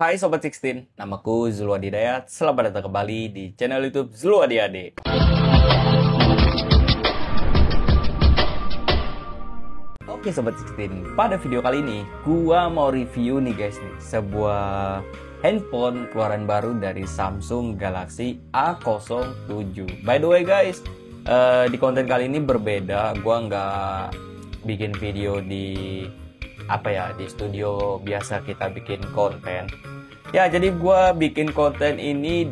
Hai Sobat 16, namaku Zulwadi Dayat. Selamat datang kembali di channel YouTube Zulwadi Ade. Oke Sobat 16, pada video kali ini gua mau review nih guys nih, sebuah handphone keluaran baru dari Samsung Galaxy A07. By the way guys, di konten kali ini berbeda. Gua nggak bikin video di di studio biasa kita bikin konten. Ya, jadi gua bikin konten ini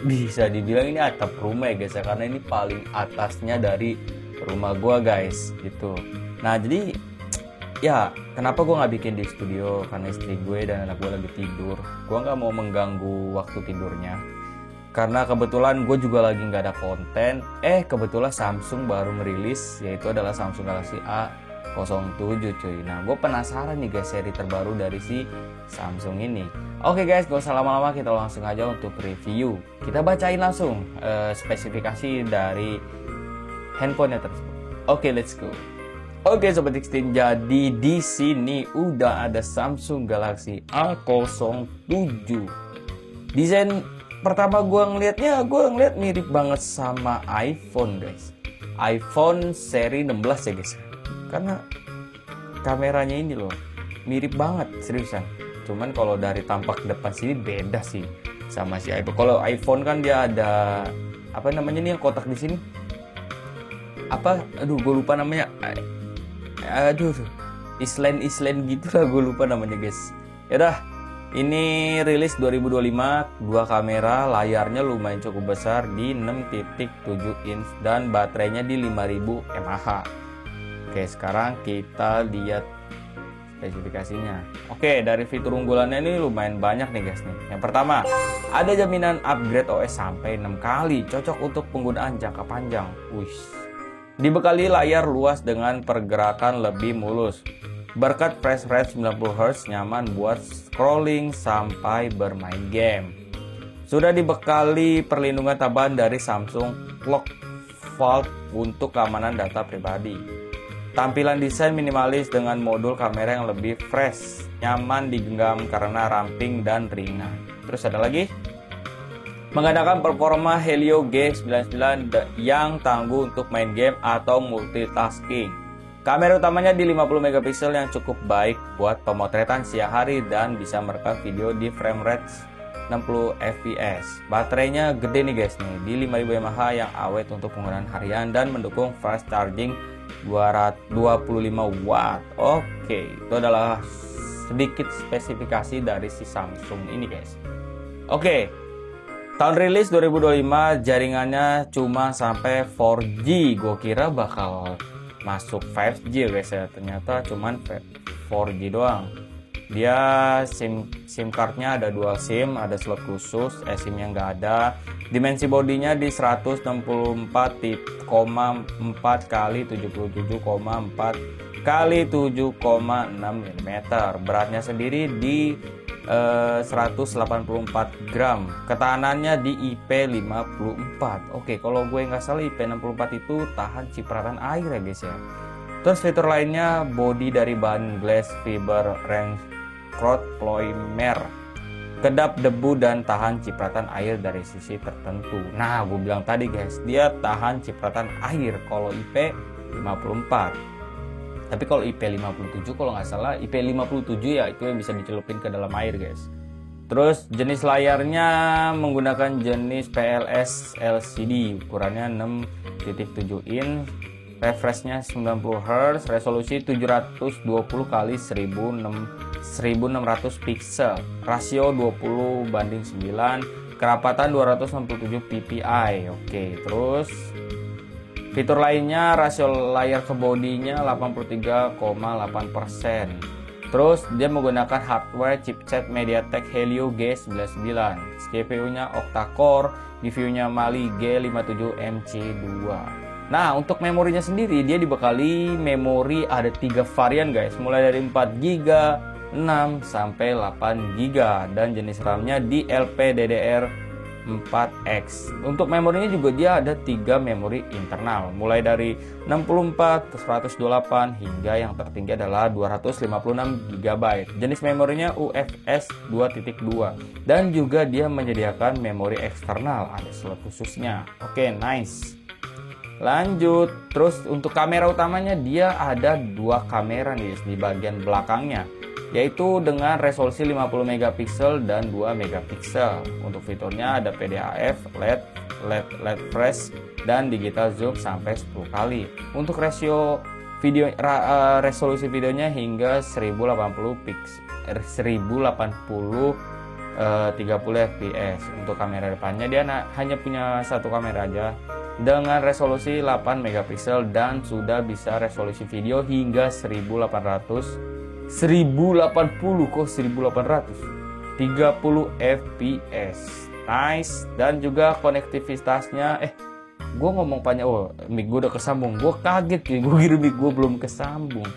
bisa dibilang ini atap rumah ya guys ya, karena ini paling atasnya dari rumah gua guys gitu. Nah, jadi ya kenapa gua nggak bikin di studio, karena istri gue dan anak gue lagi tidur. Gua nggak mau mengganggu waktu tidurnya, karena kebetulan gue juga lagi nggak ada konten. Kebetulan Samsung baru merilis, yaitu adalah Samsung Galaxy A07 cuy. Nah, gue penasaran nih guys, seri terbaru dari si Samsung ini. Oke guys, gak usah lama-lama, kita langsung aja untuk review. Kita bacain langsung spesifikasi dari handphonenya tersebut. Oke, let's go. Oke Sobat 16, jadi di sini udah ada Samsung Galaxy A07. Desain pertama gue ngeliat mirip banget sama iPhone guys. iPhone seri 16 ya guys. Karena kameranya ini loh mirip banget seriusan. Cuman kalau dari tampak depan sini beda sih sama si iPhone. Kalau iPhone kan dia ada nih yang kotak di sini. Gue lupa namanya. Island gitu lah, gue lupa namanya guys. Yaudah, ini rilis 2025, dua kamera, layarnya lumayan cukup besar di 6.7 inch dan baterainya di 5000 mAh. Oke, sekarang kita lihat spesifikasinya. Oke, dari fitur unggulannya ini lumayan banyak nih guys nih. Yang pertama, ada jaminan upgrade OS sampai 6 kali, cocok untuk penggunaan jangka panjang. Dibekali layar luas dengan pergerakan lebih mulus. Berkat refresh rate 90Hz, nyaman buat scrolling sampai bermain game. Sudah dibekali perlindungan tambahan dari Samsung Lock Vault untuk keamanan data pribadi. Tampilan desain minimalis dengan modul kamera yang lebih fresh, nyaman digenggam karena ramping dan ringan. Terus ada lagi, menggunakan performa Helio G99 yang tangguh untuk main game atau multitasking. Kamera utamanya di 50 megapiksel yang cukup baik buat pemotretan siang hari dan bisa merekam video di frame rate 60 fps. Baterainya gede nih guys nih, di 5000 mAh yang awet untuk penggunaan harian dan mendukung fast charging 225 watt. Oke, itu adalah sedikit spesifikasi dari si Samsung ini guys. Oke, tahun rilis 2025, jaringannya cuma sampai 4G. Gue kira bakal masuk 5G ya guys ya, ternyata cuman 4G doang. Dia SIM cardnya ada dual SIM, ada slot khusus, SIM-nya nggak ada. Dimensi bodinya di 164,4 kali 77,4 kali 7,6 mm. Beratnya sendiri di 184 gram. Ketahanannya di IP54. Oke, kalau gue nggak salah IP64 itu tahan cipratan air ya guys ya. Terus fitur lainnya, bodi dari bahan glass fiber reinforced polymer, kedap debu dan tahan cipratan air dari sisi tertentu. Nah, gue bilang tadi guys, dia tahan cipratan air kalau IP54. Tapi kalau IP57, kalau nggak salah IP57 ya itu yang bisa dicelupin ke dalam air guys. Terus jenis layarnya menggunakan jenis PLS LCD, ukurannya 6.7 inch. Refreshnya 90Hz, resolusi 720 kali 1600 pixel, rasio 20:9, kerapatan 267 ppi. Oke, terus fitur lainnya, rasio layar ke bodinya 83,8%. Terus dia menggunakan hardware chipset MediaTek Helio G99, CPU-nya octa-core, GPU-nya Mali G57MC2. Nah, untuk memorinya sendiri dia dibekali memori ada 3 varian guys, mulai dari 4GB, 6 sampai 8GB, dan jenis RAM-nya di LPDDR 4X. Untuk memorinya juga dia ada 3 memori internal, mulai dari 64, 128 hingga yang tertinggi adalah 256 GB. Jenis memorinya UFS 2.2 dan juga dia menyediakan memori eksternal, ada slot khususnya. Oke, nice. Lanjut, terus untuk kamera utamanya dia ada 2 kamera nih di bagian belakangnya, yaitu dengan resolusi 50 megapiksel dan 2 megapiksel. Untuk fiturnya ada PDAF, LED flash, dan digital zoom sampai 10 kali. Untuk rasio video resolusi videonya hingga 1080 30 fps. Untuk kamera depannya dia hanya punya 1 kamera aja dengan resolusi 8 megapiksel dan sudah bisa resolusi video hingga 1080 kok 1800 30 fps. Nice. Dan juga konektivitasnya gue ngomong panjang, mic gue udah kesambung, gue kaget ya, gue kira mic gue belum kesambung.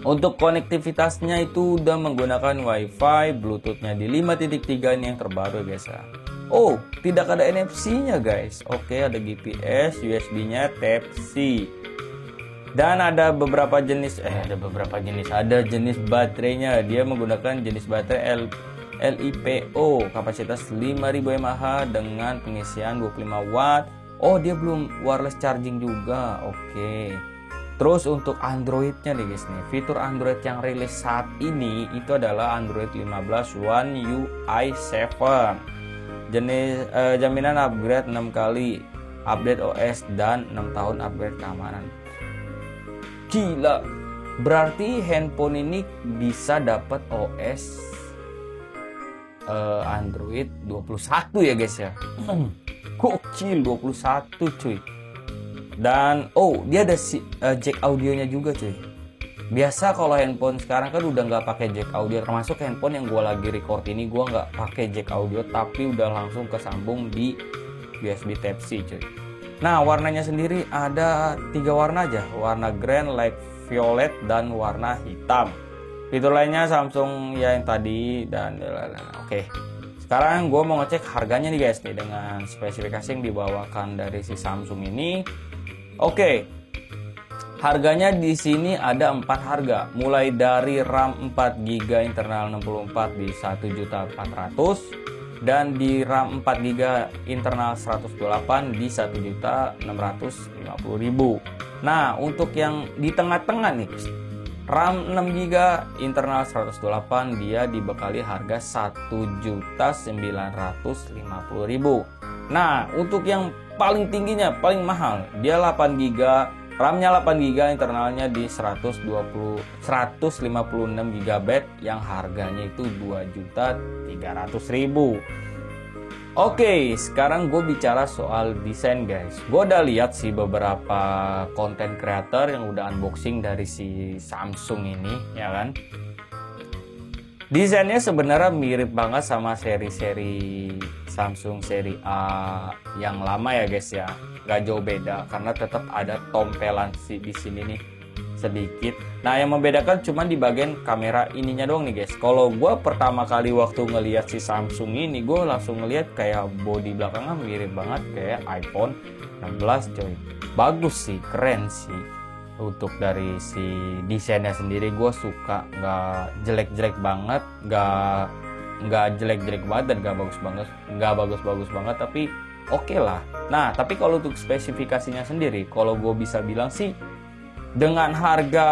Untuk konektivitasnya itu udah menggunakan WiFi, Bluetooth-nya di 5.3 ini yang terbaru guys ya. Oh, tidak ada NFC-nya guys. Oke, ada GPS, USB-nya Type-C. Dan ada beberapa jenis ada jenis baterainya. Dia menggunakan jenis baterai LiPo kapasitas 5000 mAh dengan pengisian 25 watt. Oh, dia belum wireless charging juga. Oke. Terus untuk Android-nya nih guys nih, fitur Android yang rilis saat ini itu adalah Android 15 One UI 7. Jenis jaminan upgrade 6 kali update OS dan 6 tahun upgrade keamanan. Gila, berarti handphone ini bisa dapat OS Android 21 ya guys ya. Gokil, 21 cuy. Dan dia ada jack audionya juga cuy. Biasa kalau handphone sekarang kan udah nggak pakai jack audio, termasuk handphone yang gue lagi record ini gue nggak pakai jack audio tapi udah langsung kesambung di USB Type-C cuy. Nah, warnanya sendiri ada 3 warna aja, warna green, light violet, dan warna hitam. Fitur lainnya Samsung ya yang tadi dan oke. Sekarang gue mau ngecek harganya nih guys nih dengan spesifikasi yang dibawakan dari si Samsung ini. Oke. Harganya di sini ada 4 harga, mulai dari RAM 4GB internal 64 di 1.400.000 dan di RAM 4GB internal 128 di 1.650.000. Nah, untuk yang di tengah-tengah nih, RAM 6GB internal 128 dia dibekali harga 1.950.000. Nah, untuk yang paling tingginya, paling mahal, dia 8GB. RAM-nya 8GB, internalnya di 156GB yang harganya itu 2.300.000. Oke, sekarang gue bicara soal desain guys. Gue udah lihat sih beberapa konten creator yang udah unboxing dari si Samsung ini, ya kan. Desainnya sebenarnya mirip banget sama seri-seri Samsung seri A yang lama ya guys ya. Gak jauh beda karena tetap ada tompelan di sini nih sedikit. Nah, yang membedakan cuma di bagian kamera ininya doang nih guys. Kalau gue pertama kali waktu ngelihat si Samsung ini, gue langsung ngelihat kayak bodi belakangnya mirip banget kayak iPhone 16 coy. Bagus sih, keren sih. Untuk dari si desainnya sendiri gue suka, nggak jelek-jelek banget, nggak jelek-jelek banget dan nggak bagus-bagus banget, tapi oke lah. Nah, tapi kalau untuk spesifikasinya sendiri, kalau gue bisa bilang sih, dengan harga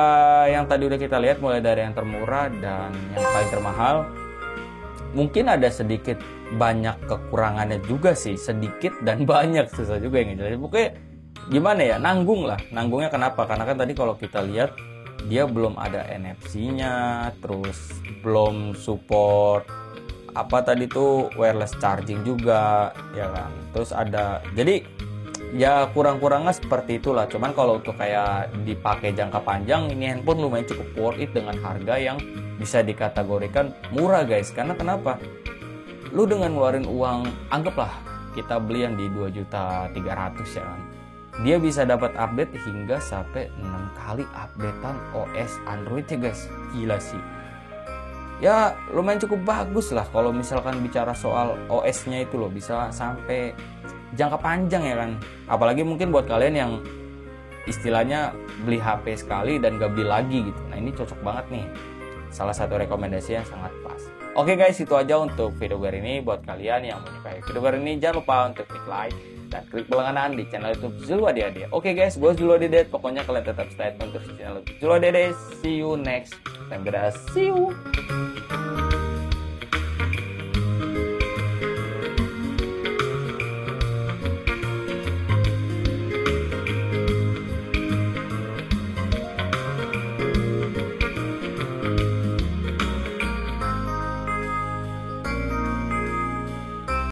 yang tadi udah kita lihat, mulai dari yang termurah dan yang paling termahal, mungkin ada sedikit banyak kekurangannya juga sih, sedikit dan banyak, susah juga yang ngejelasin. Pokoknya gimana ya, nanggungnya kenapa? Karena kan tadi kalau kita lihat dia belum ada NFC-nya, terus belum support apa tadi tuh wireless charging juga, ya kan. Terus ada, jadi ya kurang-kurangnya seperti itulah. Cuman kalau untuk kayak dipakai jangka panjang, ini handphone lumayan cukup worth it dengan harga yang bisa dikategorikan murah guys. Karena kenapa? Lu dengan ngeluarin uang, anggaplah kita beli yang di 2.300.000 ya kan, dia bisa dapat update hingga sampai 6 kali updatean OS Android ya guys. Gila sih. ya lumayan cukup bagus lah kalau misalkan bicara soal OS-nya itu loh, bisa sampai jangka panjang ya kan. Apalagi mungkin buat kalian yang istilahnya beli HP sekali dan gak beli lagi gitu. Nah ini cocok banget nih, salah satu rekomendasi yang sangat pas. Oke guys, itu aja untuk video gue hari ini. Buat kalian yang menyukai video gue hari ini, jangan lupa untuk klik like dan klik berlangganan di channel YouTube Zulu Ade. Oke guys, gue Zulu Ade. Pokoknya kalian tetap stay tune terus di channel YouTube Zulu Ade. See you next time guys. See you.